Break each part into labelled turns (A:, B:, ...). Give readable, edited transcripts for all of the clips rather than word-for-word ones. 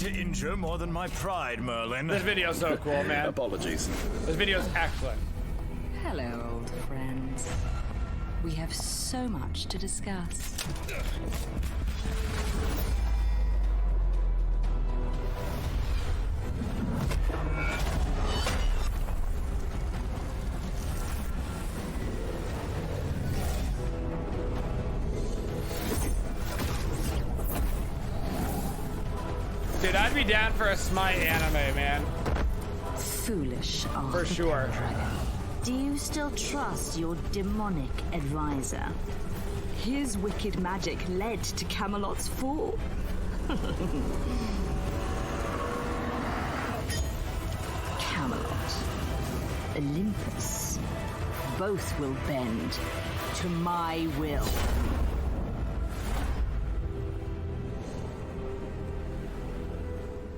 A: to injure more than my pride, Merlin.
B: This video's so cool, man.
C: Apologies.
B: This video's excellent.
D: Hello, old friends. We have so much to discuss.
B: Dude, I'd be down for a Smite anime, man.
D: Foolish
B: For sure.
D: Dragon.
E: Do you still trust your demonic advisor?
D: His wicked magic led to Camelot's fall. Camelot, Olympus, both will bend to my will.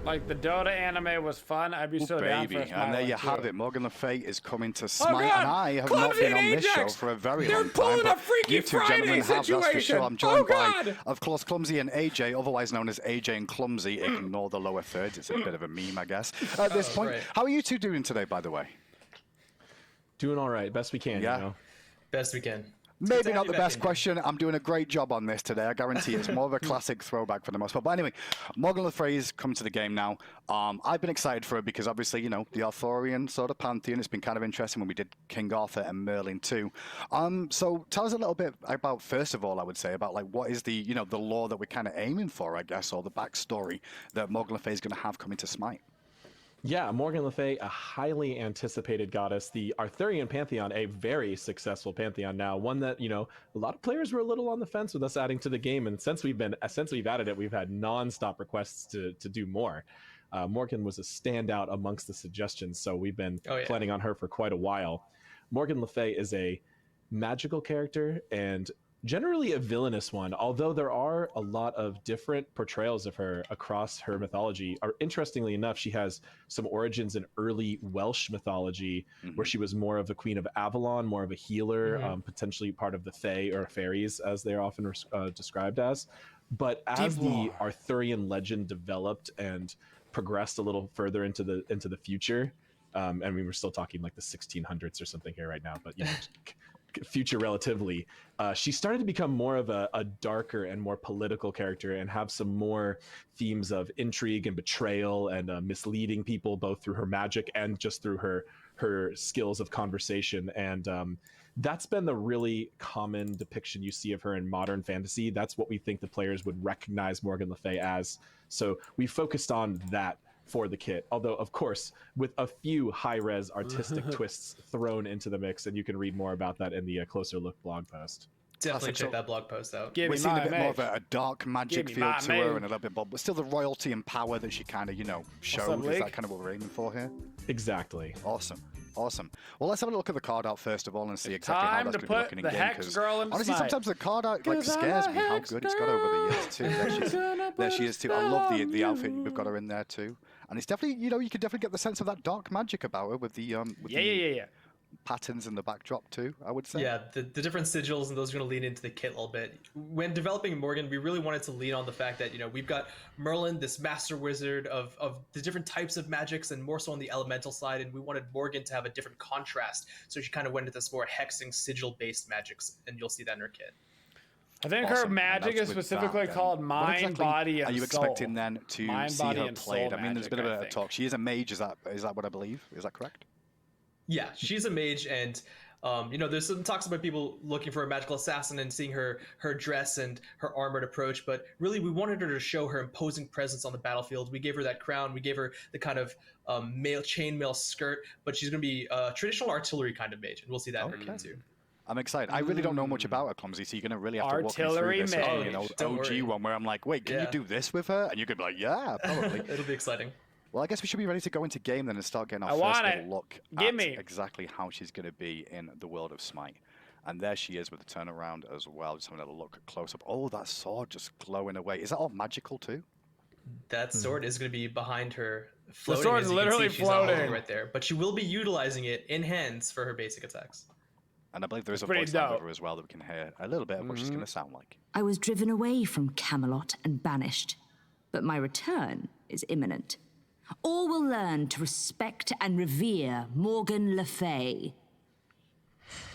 B: Like, the Dota anime was fun. I'd be so down for a Smite
C: And there
B: one,
C: you have
B: too.
C: it. Morgan Le Fay is coming to Smite,
B: God!
C: and I have
B: Clumsy
C: not been
B: and
C: on this show
B: Ajax!
C: for a very
B: They're
C: long time.
B: pulling a
C: but
B: Freaky
C: you two gentlemen
B: Friday
C: have, that's for
B: situation!
C: sure. I'm
B: Oh,
C: joined by,
B: God!
C: of course, Clumsy and AJ, otherwise known as AJ and Clumsy. Ignore the lower thirds. It's a bit of a meme, I guess. At this point,
F: right.
C: how are you two doing today, by the way?
G: Doing all right, best we can.
C: Yeah.
G: You know?
F: Best we can.
C: Maybe not the best question. I'm doing a great job on this today. I guarantee it's more of a classic throwback for the most part. But anyway, Morgan Le Fay's come to the game now. I've been excited for it because obviously, you know, the Arthurian sort of pantheon. It's been kind of interesting when we did King Arthur and Merlin too. So tell us a little bit about, first of all, I would say, about like what is the, you know, the lore that we're kind of aiming for, I guess, or the backstory that Morgan Le Fay is going to have coming to Smite.
G: Yeah, Morgan Le Fay, a highly anticipated goddess. The Arthurian pantheon, a very successful pantheon now. One that, you know, a lot of players were a little on the fence with us adding to the game, and since we've added it, we've had non-stop requests to do more. Morgan was a standout amongst the suggestions, so we've been planning on her for quite a while. Morgan Le Fay is a magical character and generally a villainous one, although there are a lot of different portrayals of her across her mythology. Interestingly enough, she has some origins in early Welsh mythology, where she was more of a queen of Avalon, more of a healer, potentially part of the Fae or fairies, as they're often described as. But as the Arthurian legend developed and progressed a little further into the future, and we were still talking like the 1600s or something here right now, but you know, future relatively, she started to become more of a darker and more political character and have some more themes of intrigue and betrayal and misleading people, both through her magic and just through her skills of conversation. And that's been the really common depiction you see of her in modern fantasy. That's what we think the players would recognize Morgan Le Fay as. So we focused on that for the kit, although of course with a few high-res artistic twists thrown into the mix, and you can read more about that in the closer look blog post.
F: Definitely check that blog post out.
C: We're seeing a bit more of a dark magic feel to her and a little bit more, but still the royalty and power that she kind of, you know, showed. Is that kind of what we're aiming for here?
G: Exactly.
C: Awesome. Awesome. Well, let's have a look at the card art first of all and see exactly how that's going to be looking in game. Because honestly, sometimes the card art like scares me how good it's got over the years too. There she is too. I love the outfit we've got her in there too, and it's definitely, you know, you can definitely get the sense of that dark magic about her with the patterns in the backdrop too, I would say.
F: Yeah, the different sigils, and those are going to lean into the kit a little bit. When developing Morgan, we really wanted to lean on the fact that, you know, we've got Merlin, this master wizard of the different types of magics, and more so on the elemental side, and we wanted Morgan to have a different contrast, so she kind of went into this more hexing sigil-based magics, and you'll see that in her kit.
B: I think her magic is specifically called mind, body, and soul.
C: Are you expecting then to see her
B: and
C: played?
B: soul
C: I mean, there's been a bit of
B: magic,
C: talk. She is a mage, is that what I believe? Is that correct?
F: Yeah, she's a mage, and you know, there's some talks about people looking for a magical assassin and seeing her dress and her armored approach, but really we wanted her to show her imposing presence on the battlefield. We gave her that crown, we gave her the kind of chainmail skirt, but she's going to be a traditional artillery kind of mage, and we'll see that in her kit too.
C: I'm excited. I really don't know much about her, Clumsy, so you're going to really have to walk me through this, you know, OG one where I'm like, wait, can you do this with her? And you could be like, yeah, probably.
F: It'll be exciting.
C: Well, I guess we should be ready to go into game then and start getting our first little look at exactly how she's going to be in the world of Smite. And there she is with the turnaround as well. Just having a little look close up. Oh, that sword just glowing away. Is that all magical too?
F: That sword is going to be behind her, floating.
B: The sword's literally floating
F: right there, but she will be utilizing it in hands for her basic attacks.
C: And I believe there is a voice line over as well that we can hear a little bit of what she's going to sound like.
E: I was driven away from Camelot and banished, but my return
D: is imminent. All will learn to respect and revere Morgan Le Fay.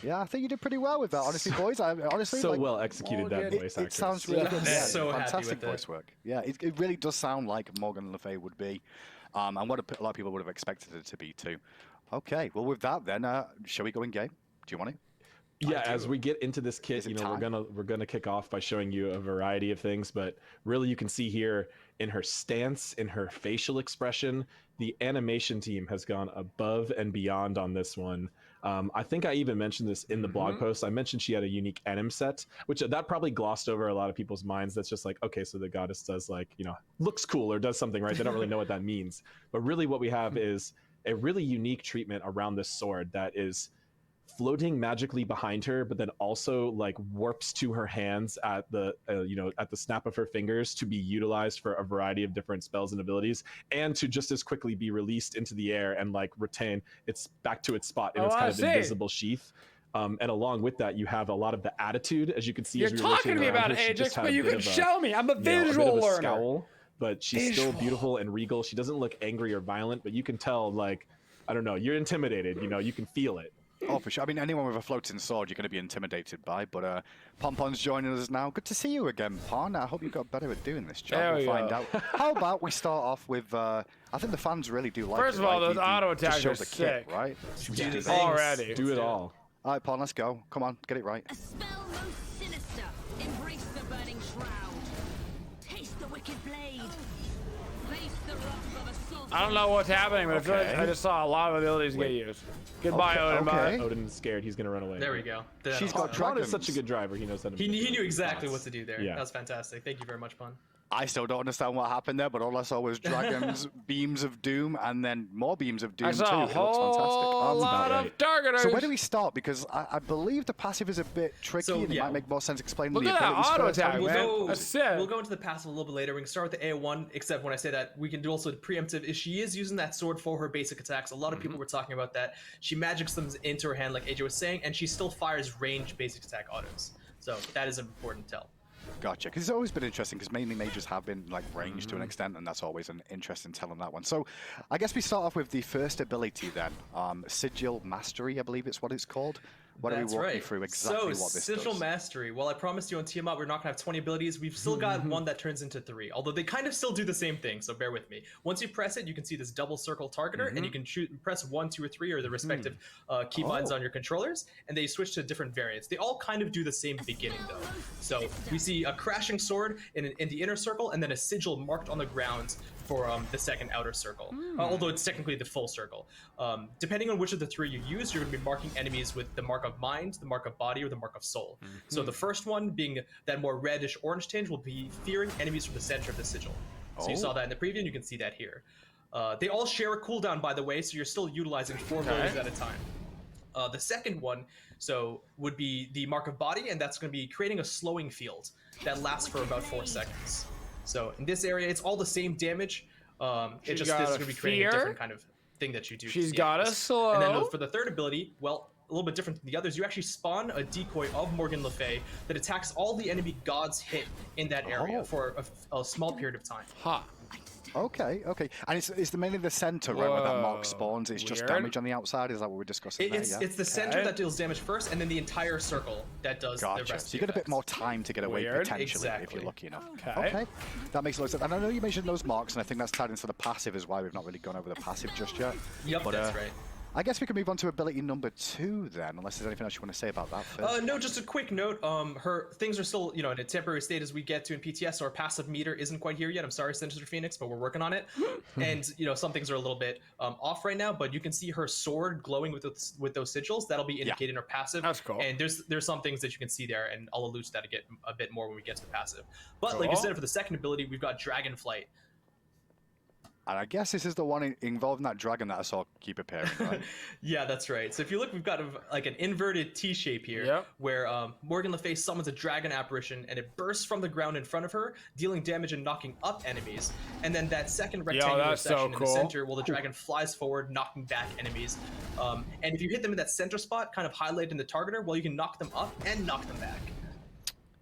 C: Yeah, I think you did pretty well with that, honestly, boys. Honestly,
G: So
C: like,
G: well executed that voice
C: it
G: actress.
C: sounds really good. Yeah,
F: So happy
C: fantastic
F: with it.
C: voice work. Yeah, it really does sound like Morgan Le Fay would be, and what a lot of people would have expected it to be too. Okay, well with that then, shall we go in game? Do you want to?
G: Yeah, as we get into this kit,
C: Is it
G: you know,
C: time?
G: we're gonna kick off by showing you a variety of things, but really you can see here in her stance, in her facial expression, the animation team has gone above and beyond on this one. I think I even mentioned this in the blog post. I mentioned she had a unique anim set, which that probably glossed over a lot of people's minds. That's just like, okay, so the goddess does like, you know, looks cool or does something, right? They don't really know what that means. But really what we have is a really unique treatment around this sword that is floating magically behind her, but then also like warps to her hands at the you know, at the snap of her fingers to be utilized for a variety of different spells and abilities, and to just as quickly be released into the air and like retain its back to its spot in its kind of invisible sheath. And along with that, you have a lot of the attitude, as you can see.
B: You're
G: as we
B: talking to me about Ajax, but you can show me. I'm a visual learner.
G: Scowl, but she's still beautiful and regal. She doesn't look angry or violent, but you can tell, like, I don't know, you're intimidated. You know, you can feel it.
C: Oh, for sure. I mean, anyone with a floating sword, you're going to be intimidated by. But Ponpon's joining us now. Good to see you again, Pon. I hope you got better at doing this job. We'll find out. How about we start off with? I think the fans really do like.
B: First
C: it,
B: of all,
C: right?
B: those auto attacks are sick.
C: Kit, right?
B: Already.
G: Do it all.
C: All right, Pon. Let's go. Come on, get it right.
D: A spell most sinister. Embrace the burning shroud. Taste the wicked blade. Face the wrath of assault.
B: I don't know what's happening, but I feel like I just saw a lot of abilities get used. Goodbye, Odin. Bye.
G: Odin's scared. He's gonna run away.
F: There we go.
C: She's got
G: Ron
C: dragons.
G: is such a good driver. He knows how to.
F: He knew exactly what to do there.
G: Yeah.
F: That was fantastic. Thank you very much, Pun.
C: I still don't understand what happened there, but all I saw was dragons, beams of doom, and then more beams of doom
B: I
C: too.
B: saw a
C: It looks fantastic.
B: whole lot of targeters.
C: So where do we start? Because I believe the passive is a bit tricky,
F: So,
C: and it
F: yeah.
C: might make more sense explaining
B: Look
C: the
B: at that
C: abilities
B: auto
C: first.
B: attack,
F: We'll
B: man.
F: go,
B: That's sick.
F: we'll go into the passive a little bit later. We can start with the AO1, except when I say that, we can do also the preemptive. If she is using that sword for her basic attacks, a lot of people were talking about that. She magics them into her hand, like AJ was saying, and she still fires range basic attack autos. So that is an important tell.
C: Gotcha. Because it's always been interesting, because mainly mages have been like ranged to an extent, and that's always an interesting tell on that one. So I guess we start off with the first ability then. Sigil Mastery, I believe it's what it's called. Why don't we walk you through exactly what this
F: Sigil
C: does?
F: Mastery. Well, I promised you on Tiamat we're not going to have 20 abilities. We've still got one that turns into 3, although they kind of still do the same thing, so bear with me. Once you press it, you can see this double circle targeter, and you can press 1, 2, or 3, or the respective keybinds on your controllers, and they switch to different variants. They all kind of do the same beginning, though. So we see a crashing sword in the inner circle, and then a sigil marked on the ground for the second outer circle, although it's technically the full circle. Depending on which of the 3 you use, you're going to be marking enemies with the mark of mind, the mark of body, or the mark of soul. So the first one, being that more reddish orange tinge, will be fearing enemies from the center of the sigil. So you saw that in the preview, and you can see that here. They all share a cooldown, by the way, so you're still utilizing 4 abilities at a time. The second one would be the mark of body, and that's going to be creating a slowing field that lasts for about 4 seconds. So in this area, it's all the same damage. This is going to be creating a different kind of thing that you do.
B: She's got a slow.
F: And then for the third ability, well, a little bit different than the others, you actually spawn a decoy of Morgan Le Fay that attacks all the enemy gods hit in that area for a small period of time.
B: Ha.
C: Okay. And it's mainly the center, right, where that mark spawns. It's just damage on the outside. Is that what we're discussing there? Yeah?
F: It's the center that deals damage first, and then the entire circle that does the rest.
C: So you get a bit more time to get away potentially if you're lucky enough. Okay. That makes a lot of sense. And I know you mentioned those marks, and I think that's tied into the passive is why we've not really gone over the passive just yet.
F: Yep, that's right.
C: I guess we can move on to ability number 2 then, unless there's anything else you want to say about that first.
F: No, just a quick note. Her things are still, in a temporary state as we get to in PTS, so our passive meter isn't quite here yet. I'm sorry, Sinister Phoenix, but we're working on it. And some things are a little bit off right now, but you can see her sword glowing with those sigils. That'll be indicating her passive.
B: That's cool.
F: And there's some things that you can see there, and I'll allude to that again a bit more when we get to the passive. But like you said, for the second ability, we've got Dragonflight.
C: And I guess this is the one involving that dragon that I saw keep appearing, right?
F: Yeah, that's right. So if you look, we've got like an inverted T shape here, where Morgan Le Fay summons a dragon apparition, and it bursts from the ground in front of her, dealing damage and knocking up enemies. And then that second rectangular section in the center, the dragon flies forward, knocking back enemies. And if you hit them in that center spot, kind of highlighted in the targeter, well, you can knock them up and knock them back.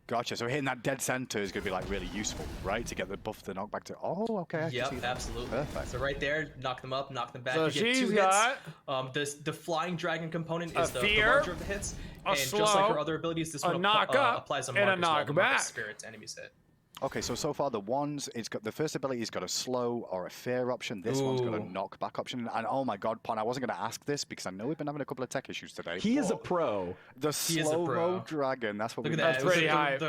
C: Gotcha. So hitting that dead center is going to be like really useful, right? To get the buff, the knockback to. Oh, okay. I can see
F: Yep,
C: that.
F: absolutely.
C: Perfect.
F: So right there, knock them up, knock them back.
B: So
F: you get
B: she's
F: 2
B: got
F: hits. The flying dragon component
B: a
F: is the
B: fear,
F: larger of the hits,
B: a
F: and
B: slow,
F: just like her other abilities, this
B: a
F: one
B: knock up,
F: applies a
B: and a
F: mark as well,
B: knock
F: the mark of
B: back.
F: spirit to enemies hit.
C: Okay, so far the ones, it's got the first ability has got a slow or a fear option. This one's got a
F: Ooh.
C: knockback option. And oh my god, Pon, I wasn't going to ask this because I know we've been having a couple of tech issues today.
G: He is a
C: but
G: pro.
C: The
F: He is a
C: slow-mo
F: pro.
C: dragon, that's what
F: Look
C: we
F: at that.
B: That's
F: It was
B: pretty hype.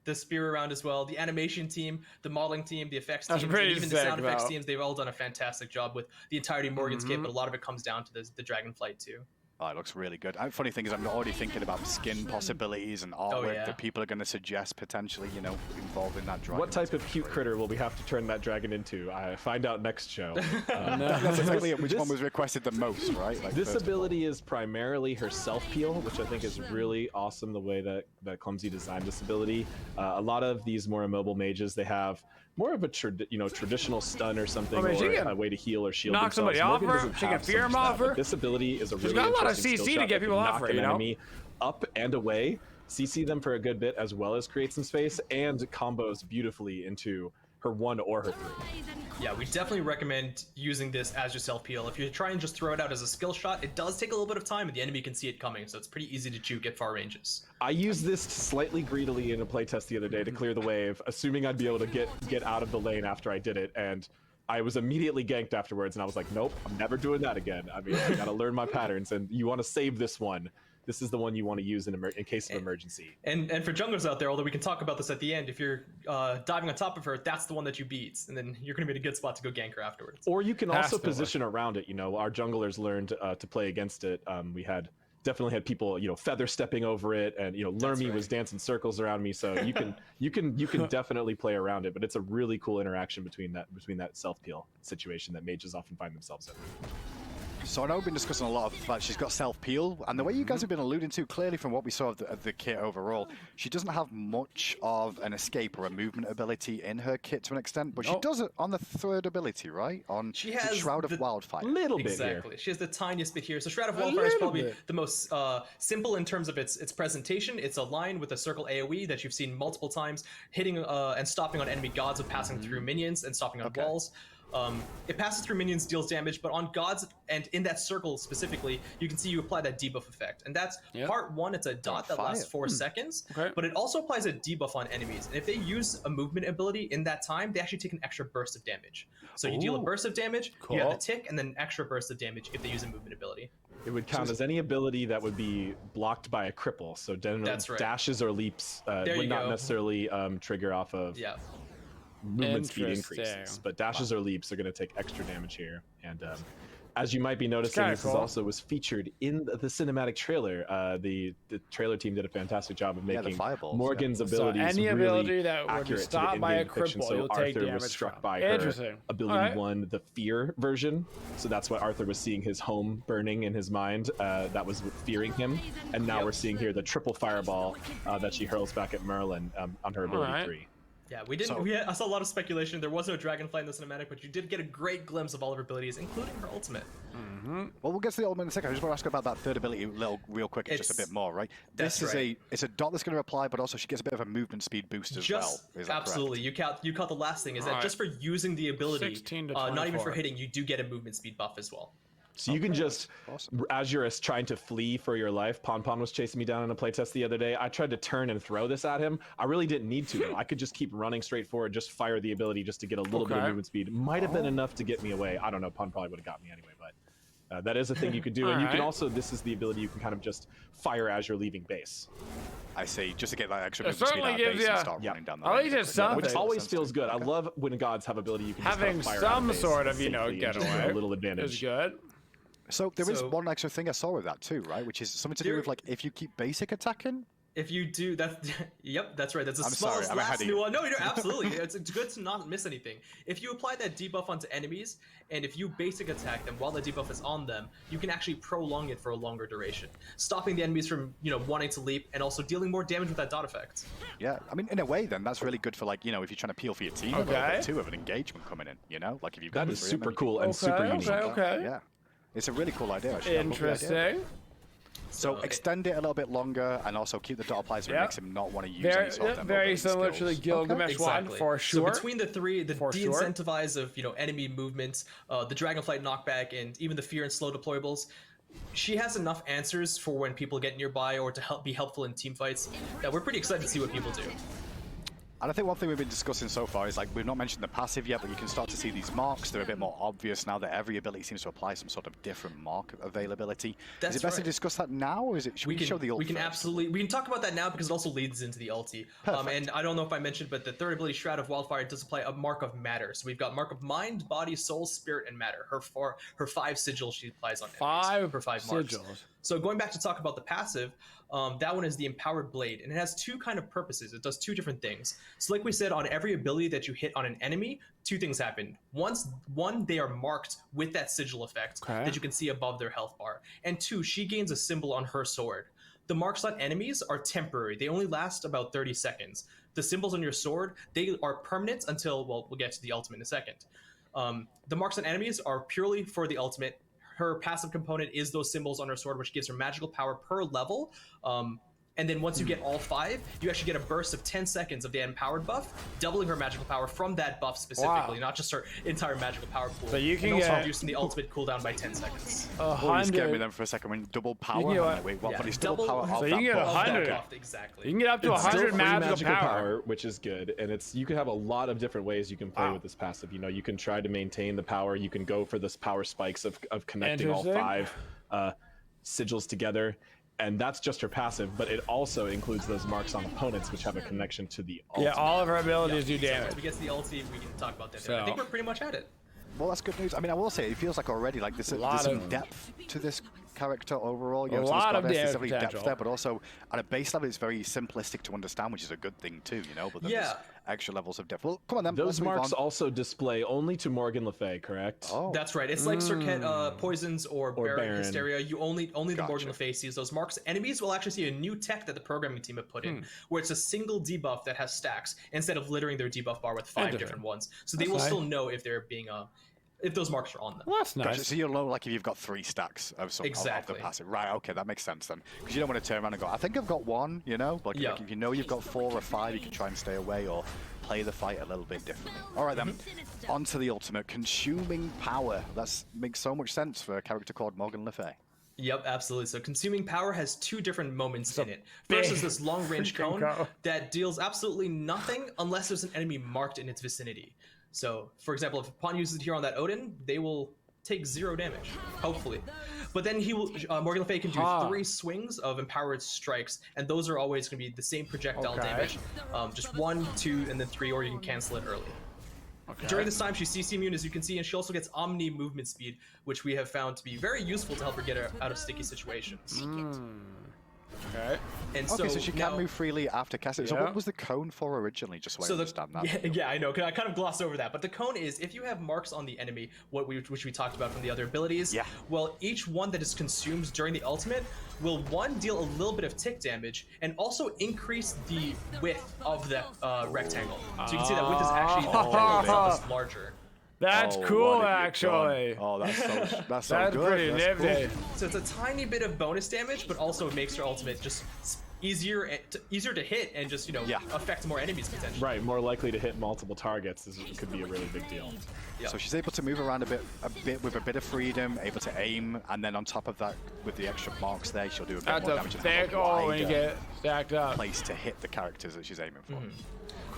F: The spear around as well. The animation team, the modeling team, the effects
B: That's
F: teams,
B: pretty
F: and even the
B: sick,
F: sound effects
B: though.
F: teams, they've all done a fantastic job with the entirety of Morgan's kit, but a lot of it comes down to the Dragonflight too.
C: Oh, it looks really good. And funny thing is, I'm already thinking about skin possibilities and artwork
F: yeah.
C: that people are going to suggest potentially, you know, involved in that dragon.
G: What type of cute critter will we have to turn that dragon into? I find out next show.
C: That's exactly it. Which
G: This-
C: one was requested the most, right? Like,
G: This
C: first of all.
G: ability is primarily her self-peel, which I think is really awesome the way that Clumsy designed this ability. A lot of these more immobile mages, they have more of a traditional stun or something,
B: I mean, she
G: or
B: can
G: a way to heal or shield
B: knock
G: themselves.
B: somebody off
G: Morgan
B: her,
G: doesn't
B: she can
G: have so
B: fear
G: much
B: 'em off
G: that, but
B: her.
G: This ability is a really
B: got a lot of
G: interesting skill
B: CC to
G: shot
B: get
G: that
B: people
G: can
B: off
G: knock
B: her,
G: an
B: you know?
G: enemy up and away, CC them for a good bit, as well as create some space, and combos beautifully into her 1 or her 3.
F: Yeah, we definitely recommend using this as your self-peel. If you try and just throw it out as a skill shot, it does take a little bit of time and the enemy can see it coming, so it's pretty easy to juke at far ranges.
G: I used this slightly greedily in a playtest the other day to clear the wave, assuming I'd be able to get out of the lane after I did it, and I was immediately ganked afterwards, and I was like, nope, I'm never doing that again. I mean, I gotta learn my patterns, and you want to save this one. This is the one you want to use in case of emergency.
F: And for junglers out there, although we can talk about this at the end, if you're diving on top of her, that's the one that you beat, and then you're going to be in a good spot to go gank her afterwards.
G: Or you can
B: Has
G: also
B: to work.
G: position around it. You know, our junglers learned to play against it. We definitely had people, feather stepping over it, and Lermy
F: right.
G: was dancing circles around me. So you can definitely play around it. But it's a really cool interaction between that self peel situation that mages often find themselves in.
C: So I know we've been discussing a lot of the fact she's got self-peel, and the way you guys have been alluding to, clearly from what we saw of the kit overall, she doesn't have much of an escape or a movement ability in her kit to an extent, but she does it on the 3rd ability, right? On
F: She
C: the
F: has
C: Shroud of
F: the-
C: Wildfire.
G: Little bit here.
F: Exactly. She has the tiniest bit here. So Shroud of Wildfire is probably the most simple in terms of its presentation. It's a line with a circle AoE that you've seen multiple times, hitting and stopping on enemy gods with passing through minions and stopping on walls. It passes through minions, deals damage, but on gods and in that circle specifically, you can see you apply that debuff effect. And that's part 1, it's a dot that lasts 4 seconds, but it also applies a debuff on enemies. And if they use a movement ability in that time, they actually take an extra burst of damage. So you deal a burst of damage, you have the tick, and then an extra burst of damage if they use a movement ability.
G: It would count as any ability that would be blocked by a cripple. So
F: That's right.
G: dashes or leaps
F: There
G: would
F: you
G: not
F: go.
G: necessarily trigger off of
F: Yeah.
G: movement speed
B: Interesting.
G: increases, but dashes or leaps are going to take extra damage here. And as you might be noticing,
B: kinda
G: this is
B: cool.
G: also was featured in the cinematic trailer. The trailer team did a fantastic job of
C: the
G: making
C: fireballs,
G: Morgan's
B: So
G: abilities
B: any
G: really
B: ability that would
G: accurate to
B: stop
G: the
B: by a
G: in-game depiction.
B: cripple,
G: So
B: you'll
G: Arthur
B: take
G: was
B: damage
G: struck
B: from.
G: by
B: Interesting.
G: her ability
B: Alright.
G: 1, the fear version. So that's why Arthur was seeing his home burning in his mind. That was fearing him. And now we're seeing here the triple fireball that she hurls back at Merlin on her ability
B: Alright.
G: 3.
F: Yeah, we didn't. I saw a lot of speculation. There was no Dragonflight in the cinematic, but you did get a great glimpse of all of her abilities, including her ultimate.
C: Well, we'll get to the ultimate in a second. I just want to ask about that 3rd ability real quick, just a
F: It's-
C: bit more, right?
F: that's
C: This is
F: right.
C: it's a dot that's going to apply, but also she gets a bit of a movement speed boost as well. Is that
F: absolutely. You caught the last thing is that
B: Alright.
F: just for using the ability,
B: 16 to
F: not even for
B: 24.
F: hitting, you do get a movement speed buff as well.
G: So you can just,
C: awesome.
G: as you're trying to flee for your life, Pon was chasing me down in a playtest the other day. I tried to turn and throw this at him. I really didn't need to, though. I could just keep running straight forward, just fire the ability just to get a little bit of
B: Okay.
G: movement speed. Might have been enough to get me away. I don't know. Pon probably would have got me anyway, but that is a thing you could do. And you can
B: Alright.
G: also, this is the ability you can kind of just fire as you're leaving base.
C: I see, just to get that extra
B: It
C: movement speed
B: certainly
C: out of
B: gives
C: base and
B: ya-
C: start
G: Yeah.
C: running down the
B: At
C: lane.
B: least it's
C: Yeah,
B: something.
G: Which
C: makes
G: always
C: sense
G: feels
C: to
G: good.
C: me.
G: I
C: Okay.
G: love when gods have ability you can
B: Having
G: just fire out
B: some
G: of base
B: sort of,
G: safely and just
B: getaway
G: get a little
B: is
G: advantage.
B: good.
C: So there is
F: So-
C: one extra thing I saw with that too, right? Which is something to do
F: There-
C: with like if you keep basic attacking.
F: If you do that, yep, that's right. That's the
C: I'm
F: smallest
C: sorry, I'm ahead
F: last
C: of
F: new
C: you.
F: one. No, you're absolutely. It's good to not miss anything. If you apply that debuff onto enemies, and if you basic attack them while the debuff is on them, you can actually prolong it for a longer duration, stopping the enemies from wanting to leap, and also dealing more damage with that dot effect.
C: Yeah, I mean in a way then that's really good for like if you're trying to peel for your team a little
B: Okay.
C: bit too of an engagement coming in. Like if you've got
G: That is
C: three of them,
G: super
C: you
G: cool and super unique.
B: Okay.
C: can- Yeah, it's a really cool idea. Actually. I love the idea.
B: Interesting.
C: So extend it a little bit longer, and also keep the dot applied so it makes him not want to use
B: very,
C: any sort of
B: very similar to the
C: skills.
B: Gilgamesh one for sure.
F: So between the three, the de-incentivize of enemy movements, the Dragonflight knockback, and even the fear and slow deployables, she has enough answers for when people get nearby or to be helpful in team fights that we're pretty excited to see what people do.
C: And I think one thing we've been discussing so far is, like, we've not mentioned the passive yet, but you can start to see these marks. They're a bit more obvious now that every ability seems to apply some sort of different mark availability.
F: That's
C: is it best to
F: right.
C: discuss that now, or is it? Should we show the ult?
F: We can
C: first?
F: absolutely. We can talk about that now because it also leads into the ulti. And I don't know if I mentioned, but the third ability, Shroud of Wildfire, does apply a mark of matter. So we've got mark of mind, body, soul, spirit, and matter. Her 5 sigils she applies on enemies. Her 5 marks.
B: Sigils.
F: So going back to talk about the passive, that one is the Empowered Blade, and it has 2 kind of purposes. It does 2 different things. So like we said, on every ability that you hit on an enemy, 2 things happen. One, they are marked with that sigil effect that you can see above their health bar. And 2, she gains a symbol on her sword. The marks on enemies are temporary. They only last about 30 seconds. The symbols on your sword, they are permanent until, well, we'll get to the ultimate in a second. The marks on enemies are purely for the ultimate. Her passive component is those symbols on her sword, which gives her magical power per level. And then once you get all 5, you actually get a burst of 10 seconds of the empowered buff, doubling her magical power from that buff specifically, not just her entire magical power pool.
B: So you can
F: and also
B: get
F: reducing the ultimate cooldown by 10 seconds.
C: Oh, you scared me then for a second. When double power. Wait, what? But double power.
B: So you can get 100.
F: Exactly.
B: You can get up to 100 magical power,
G: which is good. And you can have a lot of different ways you can play with this passive. You can try to maintain the power. You can go for this power spikes of connecting all 5 sigils together. And that's just her passive, but it also includes those marks on opponents, which have a connection to the ulti.
B: Yeah, all of her abilities do damage.
F: Once we get to the ulti, we can talk about that. I think we're pretty much at it.
C: Well, that's good news. I mean, I will say, it feels like already, like, there's some depth to this character overall.
B: A lot of damage
C: potential. Depth there, but also at a base level, it's very simplistic to understand, which is a good thing too, But then there's extra levels of depth. Well, come on then.
G: Those marks also display only to Morgan Le Fay, correct?
C: Oh.
F: That's right. It's like Circuit Poisons or Baron Hysteria. You only the Morgan Le Fay sees those marks. Enemies will actually see a new tech that the programming team have put in, where it's a single debuff that has stacks instead of littering their debuff bar with 5 different ones. So they will still know if they're being if those marks are on them.
B: Well, that's nice.
C: Gotcha. So you'll know, like, if you've got 3 stacks of some of the passive. Right, okay, that makes sense then. Because you don't want to turn around and go, I think I've got 1, Like, if you know you've got 4 or 5, you can try and stay away or play the fight a little bit differently. All right, then. On to the ultimate. Consuming power. That makes so much sense for a character called Morgan Le Fay.
F: Yep, absolutely. So consuming power has 2 different moments in it. First is this long-range cone that deals absolutely nothing unless there's an enemy marked in its vicinity. So, for example, if a pawn uses it here on that Odin, they will take 0 damage, hopefully. But then Morgan Le Fay can do 3 swings of empowered strikes, and those are always going to be the same projectile damage. Just 1, 2, and then 3, or you can cancel it early. During this time, she's CC immune, as you can see, and she also gets Omni movement speed, which we have found to be very useful to help her get out of sticky situations.
B: Okay.
F: And
C: so she can move freely after casting. So what was the cone for originally, just so I understand that?
F: Yeah, I know. I kind of glossed over that. But the cone is, if you have marks on the enemy, which we talked about from the other abilities, well, each one that is consumed during the ultimate will, 1, deal a little bit of tick damage, and also increase the width of the rectangle. So you can see that width is actually the rectangle itself is larger.
B: That's cool, actually.
C: Oh, that's so
B: that's
C: good.
B: Pretty nifty.
F: Cool. So it's a tiny bit of bonus damage, but also it makes your ultimate just easier to hit and just affect more enemies potentially.
G: Right, more likely to hit multiple targets. Could be a really big deal.
C: So she's able to move around a bit with a bit of freedom, able to aim, and then on top of that, with the extra marks there, she'll do a bit more damage.
B: That's a big when you get stacked up.
C: Place to hit the characters that she's aiming for.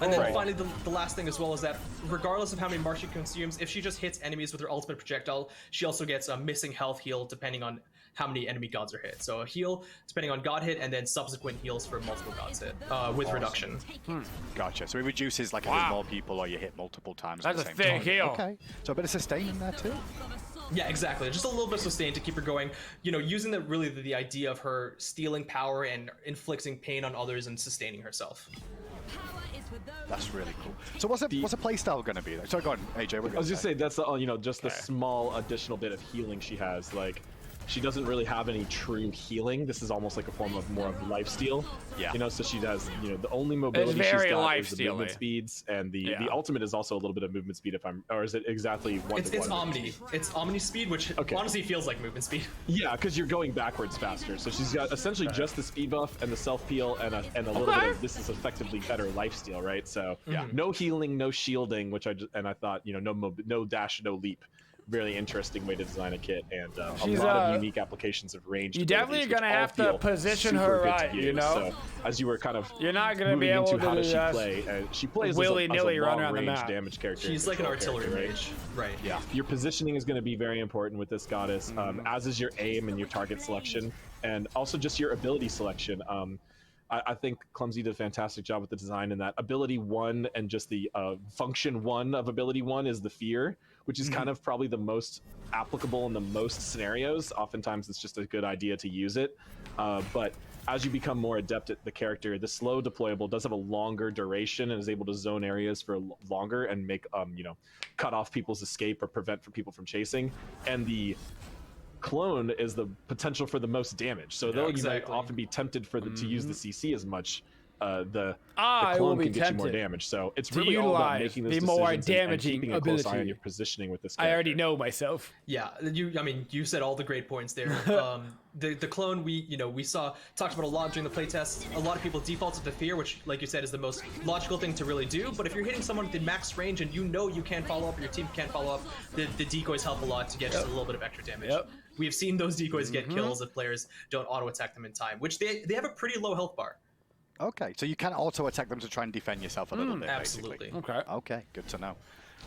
F: And then finally, the last thing as well is that regardless of how many marks she consumes, if she just hits enemies with her ultimate projectile, she also gets a missing health heal depending on how many enemy gods are hit. So a heal depending on god hit, and then subsequent heals for multiple gods hit with reduction.
C: Gotcha. So it reduces like if there's more people or you hit multiple times.
B: That's a thick heal.
C: Okay. So a bit of sustain in there too.
F: Yeah, exactly. Just a little bit of sustain to keep her going. Using the idea of her stealing power and inflicting pain on others and sustaining herself.
C: That's really cool. So what's a playstyle going to be? So go on, AJ.
G: I was just saying that's just the small additional bit of healing she has. Like she doesn't really have any true healing. This is almost like a form of more of lifesteal.
C: Yeah.
G: You know, so she does, you know, the only mobility she's
B: very
G: got is the movement
B: lifesteal-y.
G: speeds, and the ultimate is also a little bit of movement speed or is it exactly one to
F: It's
G: one?
F: Omni. It's Omni speed, which honestly feels like movement speed.
G: Yeah, because you're going backwards faster. So she's got essentially just the speed buff and the self peel and a little bit of this is effectively better lifesteal, right? So no healing, no shielding, which I thought, you know, no dash, no leap. Really interesting way to design a kit, and a lot of unique applications of range.
B: You definitely gonna have to position her right, you know.
G: So as you were kind of
B: you're not gonna be able
G: into
B: to
G: how does she
B: just
G: play, and she plays
B: willy-nilly
G: as a
B: run around the
G: long-range
B: map.
G: damage character.
F: She's like an
G: control
F: artillery
G: character,
F: mage, right?
C: Yeah.
G: Your positioning is going to be very important with this goddess, as is your aim and your target selection, and also just your ability selection. I think Clumsy did a fantastic job with the design in that ability 1 and just the function 1 of ability 1 is the fear, which is kind of probably the most applicable in the most scenarios. Oftentimes it's just a good idea to use it, but as you become more adept at the character, the slow deployable does have a longer duration and is able to zone areas for longer and make you know, cut off people's escape or prevent people from chasing. And the clone is the potential for the most damage. So though you might often be tempted for to use the CC as much, the clone can get you more damage. So it's really all about making those
B: the more
G: decisions
B: damaging
G: and keeping a close eye on
B: ability.
G: your positioning with this
B: I
G: character.
B: already know myself.
F: Yeah, I mean, you said all the great points there. The clone we talked about a lot during the playtest. A lot of people default to the fear, which, like you said, is the most logical thing to really do. But if you're hitting someone with the max range and you know you can't follow up, or your team can't follow up, the decoys help a lot to get just a little bit of extra damage. We've seen those decoys get kills if players don't auto attack them in time, which they have a pretty low health bar.
C: Okay, so you can auto attack them to try and defend yourself a little bit.
F: Absolutely.
C: Basically. Okay, good to know.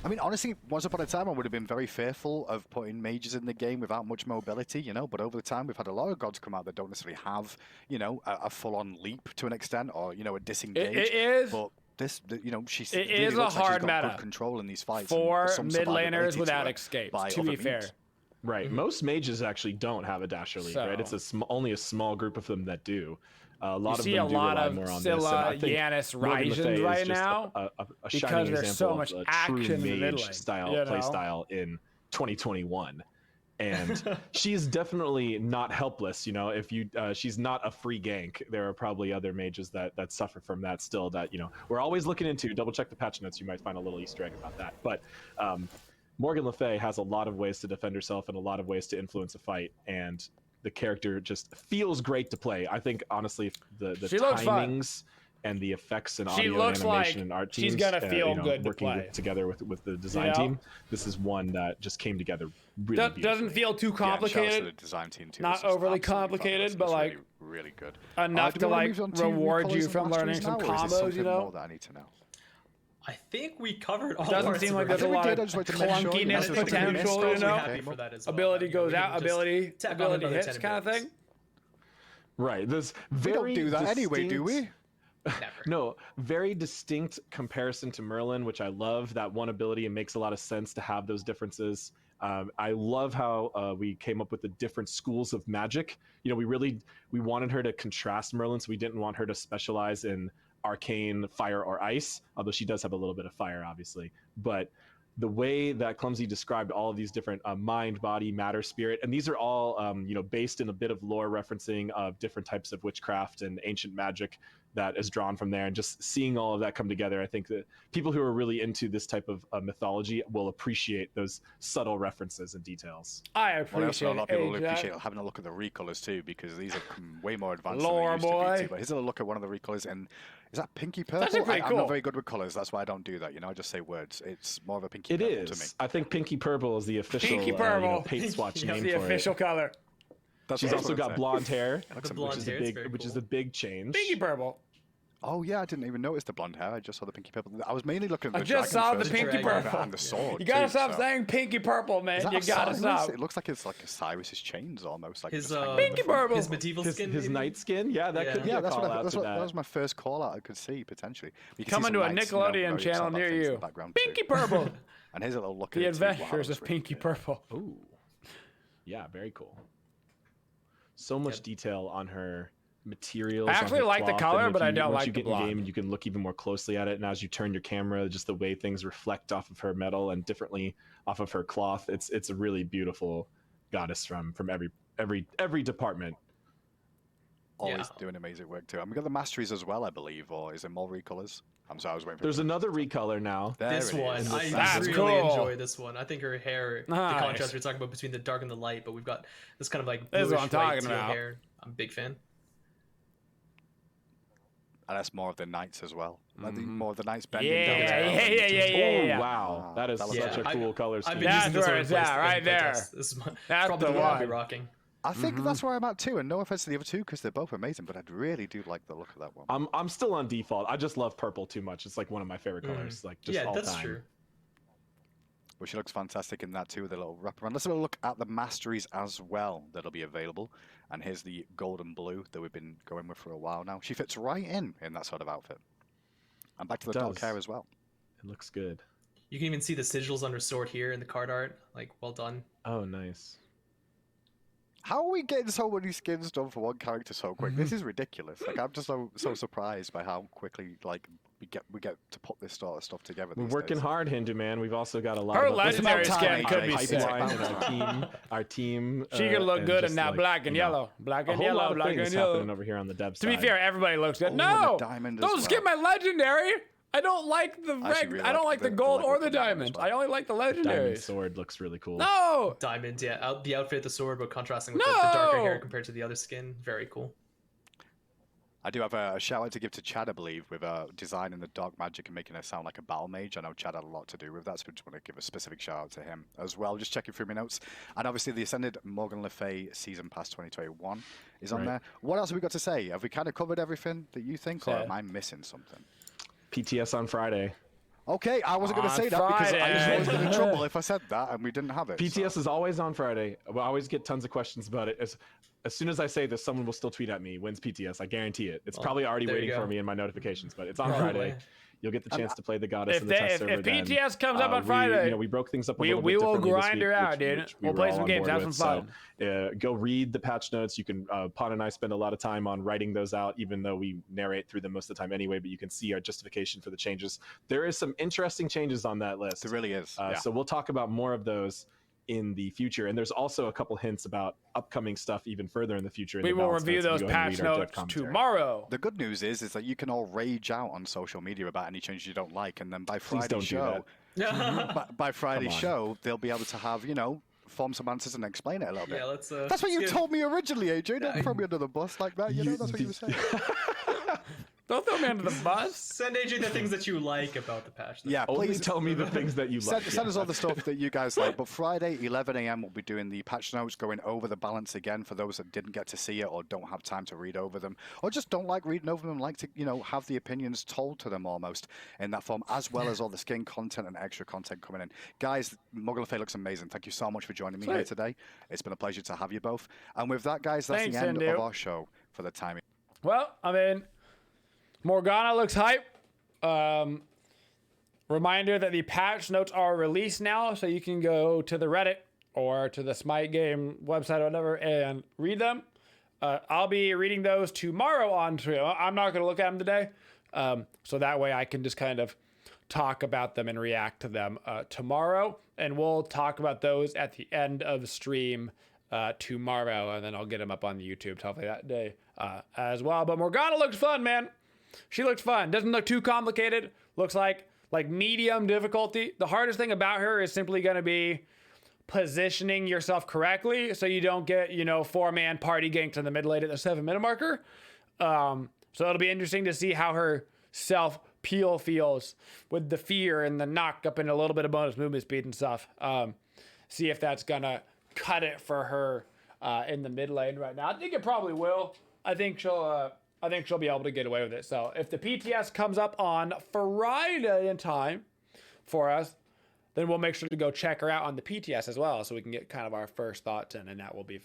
C: I mean, honestly, once upon a time, I would have been very fearful of putting mages in the game without much mobility, you know, but over the time, we've had a lot of gods come out that don't necessarily have, you know, a full-on leap to an extent, or, you know, a disengage.
B: It is.
C: But this, you know, she's
B: It
C: really
B: is a
C: looks like
B: hard
C: she's got
B: meta
C: good control in these fights.
B: for
C: and some
B: mid laners
C: survivability to
B: without
C: her
B: escapes,
C: by
B: to
C: other
B: be fair.
C: means.
G: Right, most mages actually don't have a dash or leap, right? It's only a small group of them that do. A lot
B: You
G: of
B: see
G: them
B: a
G: do
B: lot
G: rely
B: of
G: more on
B: Scylla,
G: this. And I think
B: Yanis,
G: Morgan Le Fay
B: Ryzen
G: is
B: right
G: just
B: now
G: a
B: because
G: shining
B: there's so
G: example
B: much
G: of a
B: action
G: true
B: in the mid
G: mage
B: lane,
G: style
B: you know?
G: play style in 2021. And she's definitely not helpless, you know. If you she's not a free gank. There are probably other mages that suffer from that still, that, you know, we're always looking into. Double check the patch notes, you might find a little Easter egg about that. But Morgan Le Fay has a lot of ways to defend herself and a lot of ways to influence a fight, and the character just feels great to play. I think honestly the timings and the effects and audio and animation
B: like
G: and art
B: she's
G: teams,
B: gonna feel
G: you know,
B: good to
G: working
B: play.
G: together with the design
B: You know?
G: team, this is one that just came together really
B: Doesn't
G: beautifully.
B: feel too
C: Yeah, and shout out to
B: complicated.
C: the design team too.
B: Not
C: This is
B: overly
C: absolutely
B: complicated,
C: fabulous.
B: but,
C: It's
B: like,
C: really good.
B: enough
C: Do
B: to
C: we wanna
B: like
C: move on to
B: reward
C: recolors
B: you
C: and
B: from
C: masteries
B: learning some
C: now, or is there
B: combos, you
C: something
B: know?
C: more that I need to know?
F: I think we covered all
B: Doesn't
F: parts
B: seem
F: of
B: like
F: it.
B: there's a lot of
C: I just wanted to make sure, you know,
B: clunkiness
C: if there's anything we missed
B: potential,
C: or
B: you know?
C: something.
F: Happy for that as well.
B: Ability
F: You know,
B: goes
F: we can
B: out,
F: just
B: ability
F: tack on
B: ability
F: another
B: hits
F: 10
B: kind of
F: abilities.
B: thing.
G: Right, there's
C: We
G: very
C: don't do that anyway, do we?
F: Never.
G: No, very distinct comparison to Merlin, which I love. That one ability, it makes a lot of sense to have those differences. I love how we came up with the different schools of magic. You know, we wanted her to contrast Merlin, so we didn't want her to specialize in arcane, fire, or ice, although she does have a little bit of fire, obviously. But the way that Clumsy described all of these different mind, body, matter, spirit, and these are all you know, based in a bit of lore referencing of different types of witchcraft and ancient magic that is drawn from there, and just seeing all of that come together, I think that people who are really into this type of mythology will appreciate those subtle references and details.
B: I
C: Well, I also know
B: appreciate
C: a lot of people will
B: it.
C: appreciate having a look at the recolors too, because these are way more advanced
B: Lore
C: than they used to
B: boy.
C: be too. But here's a look at one of the recolors, and is that pinky purple?
B: That's pretty
C: I'm
B: cool.
C: not very good with colors, that's why I don't do that. You know, I just say words. It's more of a pinky
G: It
C: purple to me.
G: is. I think Pinky Purple is the official
B: Pinky
G: you know,
B: purple.
G: paint swatch
F: Yeah.
G: name
B: The
G: for
B: official
G: it.
B: color.
C: That's
G: She's
C: what
G: also
C: I'm
G: got
C: saying.
G: blonde hair,
F: The blonde hair is very
G: which is
F: cool.
G: a big change.
B: Pinky purple.
C: Oh yeah, I didn't even notice the blonde hair. I just saw the pinky purple. I was mainly looking at the
B: I just
C: dragon
B: saw the
C: first,
B: pinky
F: purple.
C: and the sword.
B: You gotta
C: too,
B: stop
C: so.
B: saying pinky purple, man.
C: Is that
B: You
C: a
B: gotta
C: Cyrus?
B: stop.
C: It looks like it's like Cyrus's chains almost. Like
F: His
C: just hanging
B: Pinky
C: from the front.
B: purple.
F: his medieval skin.
G: His
F: maybe?
G: night skin, yeah, that
F: Yeah.
G: could be
C: Yeah,
G: a
C: that's
G: call
C: what,
G: out
C: that's
G: to
C: what,
G: that.
C: that was my first call out I could see potentially. You can see
B: Coming
C: some
B: to a
C: lights, you know,
B: Nickelodeon
C: very
B: channel
C: excited
B: near
C: things in the
B: you.
C: background
B: Pinky
C: too.
B: purple.
C: And here's a little look at
B: The
C: it too. Wow,
B: Adventures
C: that's
B: of
C: really
B: Pinky
C: good.
B: Purple.
G: Ooh, yeah, very cool. So much detail on her materials.
B: I
G: on
B: actually
G: her
B: like the
G: cloth,
B: color,
G: and if
B: but I
G: you-
B: don't
G: once
B: like
G: you
B: the
G: get in the game,
B: blonde.
G: you can look even more closely at it, and as you turn your camera, just the way things reflect off of her metal and differently off of her cloth, it's a really beautiful goddess from every every department.
C: Always doing amazing work too. And we got the masteries as well, I believe, or is it more recolors? I'm sorry, I was waiting for.
G: There's another recolor now.
F: This one, I
B: That's
F: really
B: cool.
F: enjoy this one. I think her hair,
B: Nice.
F: the contrast we're talking about between the dark and the light, but we've got this kind of like
B: This is what
F: bluish
B: I'm
F: white
B: talking
F: teal
B: about.
F: hair. I'm a big fan.
C: And that's more of the knights as well. I think more of the knights bending down.
B: Yeah.
G: Oh, wow. That is
C: That looks
G: such a
C: good.
G: cool color scheme.
F: I've been
B: That's
F: using this
B: where
F: one
B: it's
F: in
B: at,
F: place
B: right
F: in
B: there.
F: playtest. This is
B: That's
F: probably
B: the
F: the one I'll be
B: one.
F: rocking.
C: I think that's where I'm at too, and no offense to the other two because they're both amazing, but I really do like the look of that one.
G: I'm still on default. I just love purple too much. It's like one of my favorite colors. Like just
F: Yeah,
G: all
F: that's
G: time.
F: true.
C: But she looks fantastic in that too with a little wraparound. Let's have a look at the masteries as well that'll be available. And here's the golden blue that we've been going with for a while now. She fits right in that sort of outfit. And back to the dark
G: does.
C: hair as well.
G: It looks good.
F: You can even see the sigils on her sword here in the card art. Like, well done.
G: Oh, nice.
C: How are we getting so many skins done for one character so quick? This is ridiculous. Like I'm just so surprised by how quickly like we get to put this sort of stuff together.
G: We're
C: these
G: working
C: days.
G: hard, Hindu man. We've also got a lot
B: Her
G: of
B: legendary
C: It's about
B: skin
C: time,
B: could
C: AJ.
B: be
C: It's
B: sick.
C: about
G: pipeline, our team.
B: She could look
G: and
B: good
G: just,
B: in that
G: like,
B: black and
G: you know,
B: yellow. Black
G: a
B: and
G: whole
B: yellow,
G: lot of
B: black
G: things
B: and yellow.
G: happening over here on the dev
B: To be
G: side.
B: fair, everybody looks good.
C: and
B: No,
C: a diamond as
B: don't
C: well.
B: skip my legendary. I don't like the
C: actually
B: reg.
C: really
B: I don't
C: like
B: like the
C: the
B: gold
C: leg
B: or the
C: with the diamond as
B: diamond.
C: well.
B: I only like the
G: Diamond
B: legendaries.
G: sword looks really cool.
B: No,
F: Diamond, yeah. The outfit, the sword, but contrasting with the
B: No!
F: darker hair compared to the other skin. Very cool.
C: I do have a shout out to give to Chad, I believe, with designing the dark magic and making her sound like a battle mage. I know Chad had a lot to do with that, so I just want to give a specific shout out to him as well. Just checking through my notes. And obviously, the Ascended Morgan Le Fay Season Pass 2021 is on there. What else have we got to say? Have we kind of covered everything that you think, or am I missing something?
G: PTS on Friday.
C: Okay, I wasn't going to
B: On
C: say that because I
B: Friday.
C: just always get in trouble if I said that and we didn't have it.
G: PTS is always on Friday. We always get tons of questions about it. As soon as I say this, someone will still tweet at me, when's PTS? I guarantee it. It's probably already
F: there you
G: waiting for
F: go.
G: me in my notifications, but it's on
F: Probably.
G: Friday. You'll get the chance to play the goddess
B: If
G: of the
B: they-
G: test
B: if
G: server then.
B: PTS comes up on
G: we,
B: Friday,
G: you know, we broke things up a
B: we
G: little bit
B: will
G: differently this
B: grind her
G: week,
B: out,
G: which-
B: dude.
G: which
B: We'll
G: were
B: play
G: all
B: some
G: on
B: games,
G: board
B: have
G: with.
B: some
G: So, go read the patch notes. You can, Pon and I spend a lot of time on writing those out, even though we narrate through them most of the time anyway, but you can see our justification for the changes. There is some interesting changes on that list.
C: There really is.
G: So we'll talk about more of those in the future, and there's also a couple hints about upcoming stuff even further in the future.
B: we will review those patch notes tomorrow.
C: The good news is that you can all rage out on social media about any changes you don't like, and then by Friday's
G: don't do
C: show, by Friday's
G: on.
C: show, they'll be able to have, form some answers and explain it a little bit.
F: Yeah, let's.
C: That's what you told me originally, AJ. Don't throw me under the bus like that. That's what you were saying.
B: Don't throw me under the bus.
F: Send AJ the things that you like about the patch.
C: Yeah,
G: Only
C: please
G: tell me the things that you like.
C: send us all the stuff that you guys like. But Friday, 11 a.m., we'll be doing the patch notes, going over the balance again for those that didn't get to see it or don't have time to read over them, or just don't like reading over them, like to have the opinions told to them almost in that form, as well as all the skin content and extra content coming in. Guys, Morgan Le Fay looks amazing. Thank you so much for joining me here today. It's been a pleasure to have you both. And with that, guys, that's
B: Thanks,
C: the end
B: Indu.
C: of our show for the timing.
B: Well, I mean, Morgana looks hype. Reminder that the patch notes are released now, so you can go to the Reddit or to the Smite game website or whatever and read them. I'll be reading those tomorrow on stream. I'm not going to look at them today, so that way I can just kind of talk about them and react to them tomorrow. And we'll talk about those at the end of the stream tomorrow, and then I'll get them up on the YouTube hopefully that day as well. But Morgana looks fun, man. She looks fun. Doesn't look too complicated. Looks like medium difficulty. The hardest thing about her is simply going to be positioning yourself correctly so you don't get, 4-man party ganked in the mid lane at the 7-minute marker. So it'll be interesting to see how her self-peel feels with the fear and the knock up and a little bit of bonus movement speed and stuff. See if that's going to cut it for her in the mid lane right now. I think it probably will. I think she'll be able to get away with it. So if the PTS comes up on Friday in time for us, then we'll make sure to go check her out on the PTS as well, so we can get kind of our first thoughts in, and that will be